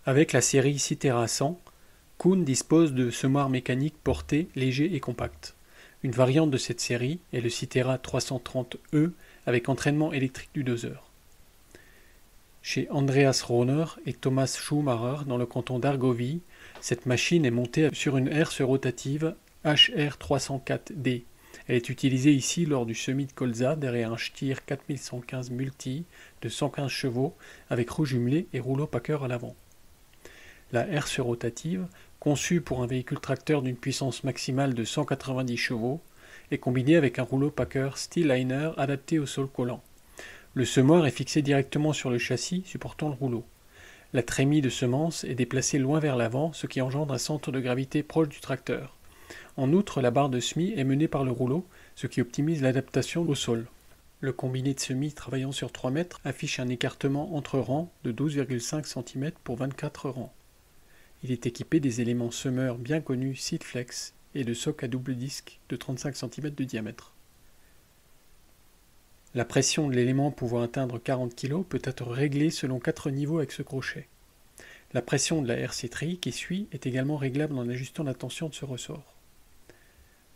Avec la série Citera 100, Kuhn dispose de semoirs mécaniques portés, légers et compacts. Une variante de cette série est le Citera 330E avec entraînement électrique du doseur. Chez Andreas Rauner et Thomas Schumacher dans le canton d'Argovie, cette machine est montée sur une herse rotative HR304D. Elle est utilisée ici lors du semi de colza derrière un Steyr 4115 multi de 115 chevaux avec roue jumelée et rouleau packer à l'avant. La herse rotative, conçue pour un véhicule tracteur d'une puissance maximale de 190 chevaux, est combinée avec un rouleau packer Steeliner adapté au sol collant. Le semoir est fixé directement sur le châssis supportant le rouleau. La trémie de semence est déplacée loin vers l'avant, ce qui engendre un centre de gravité proche du tracteur. En outre, la barre de semis est menée par le rouleau, ce qui optimise l'adaptation au sol. Le combiné de semis travaillant sur 3 mètres affiche un écartement entre rangs de 12,5 cm pour 24 rangs. Il est équipé des éléments semeurs bien connus Seedflex et de socs à double disque de 35 cm de diamètre. La pression de l'élément pouvant atteindre 40 kg peut être réglée selon 4 niveaux avec ce crochet. La pression de la RC Tri qui suit est également réglable en ajustant la tension de ce ressort.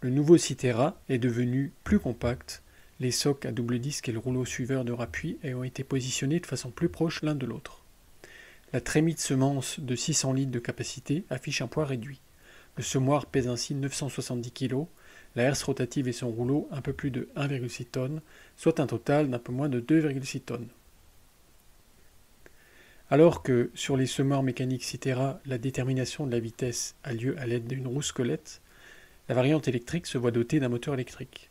Le nouveau Citera est devenu plus compact, les socs à double disque et le rouleau suiveur de rappui ayant été positionnés de façon plus proche l'un de l'autre. La trémie de semence de 600 litres de capacité affiche un poids réduit. Le semoir pèse ainsi 970 kg, la herse rotative et son rouleau un peu plus de 1,6 tonnes, soit un total d'un peu moins de 2,6 tonnes. Alors que sur les semoirs mécaniques Citera, la détermination de la vitesse a lieu à l'aide d'une roue squelette, la variante électrique se voit dotée d'un moteur électrique.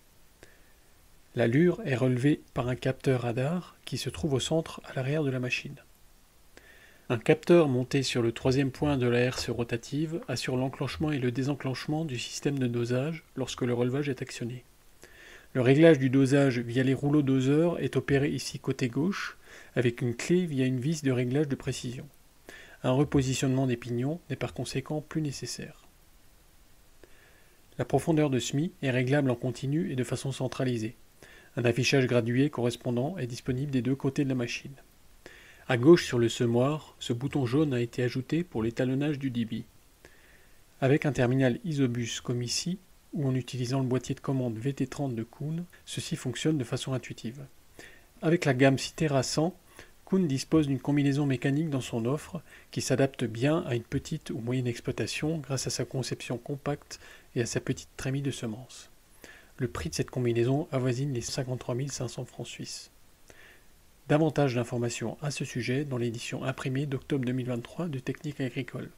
L'allure est relevée par un capteur radar qui se trouve au centre à l'arrière de la machine. Un capteur monté sur le troisième point de la herse rotative assure l'enclenchement et le désenclenchement du système de dosage lorsque le relevage est actionné. Le réglage du dosage via les rouleaux doseurs est opéré ici côté gauche avec une clé via une vis de réglage de précision. Un repositionnement des pignons n'est par conséquent plus nécessaire. La profondeur de semis est réglable en continu et de façon centralisée. Un affichage gradué correspondant est disponible des deux côtés de la machine. À gauche sur le semoir, ce bouton jaune a été ajouté pour l'étalonnage du débit. Avec un terminal Isobus comme ici, ou en utilisant le boîtier de commande VT30 de Kuhn, ceci fonctionne de façon intuitive. Avec la gamme Citera 100, Kuhn dispose d'une combinaison mécanique dans son offre qui s'adapte bien à une petite ou moyenne exploitation grâce à sa conception compacte et à sa petite trémie de semences. Le prix de cette combinaison avoisine les 53 500 francs suisses. Davantage d'informations à ce sujet dans l'édition imprimée d'octobre 2023 de Technique agricole.